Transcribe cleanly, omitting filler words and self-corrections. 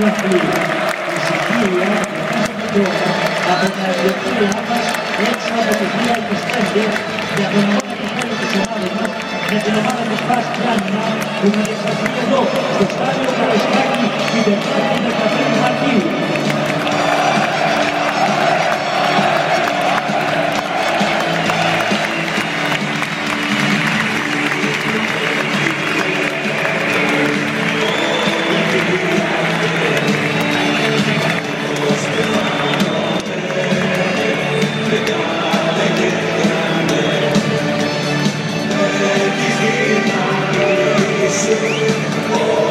Λαφλή. Εισιτήρια διαβάζονται τώρα από τα εμπειρία μας έξω από το 2025 για τον αγώνα του χώρου της ομάδας μας με την ομάδα της Πας Γιάννηνα που θα εξαστεί εδώ στο στάδιο Καραϊσκάκη την Τετάρτη 15 Μαρτίου. Oh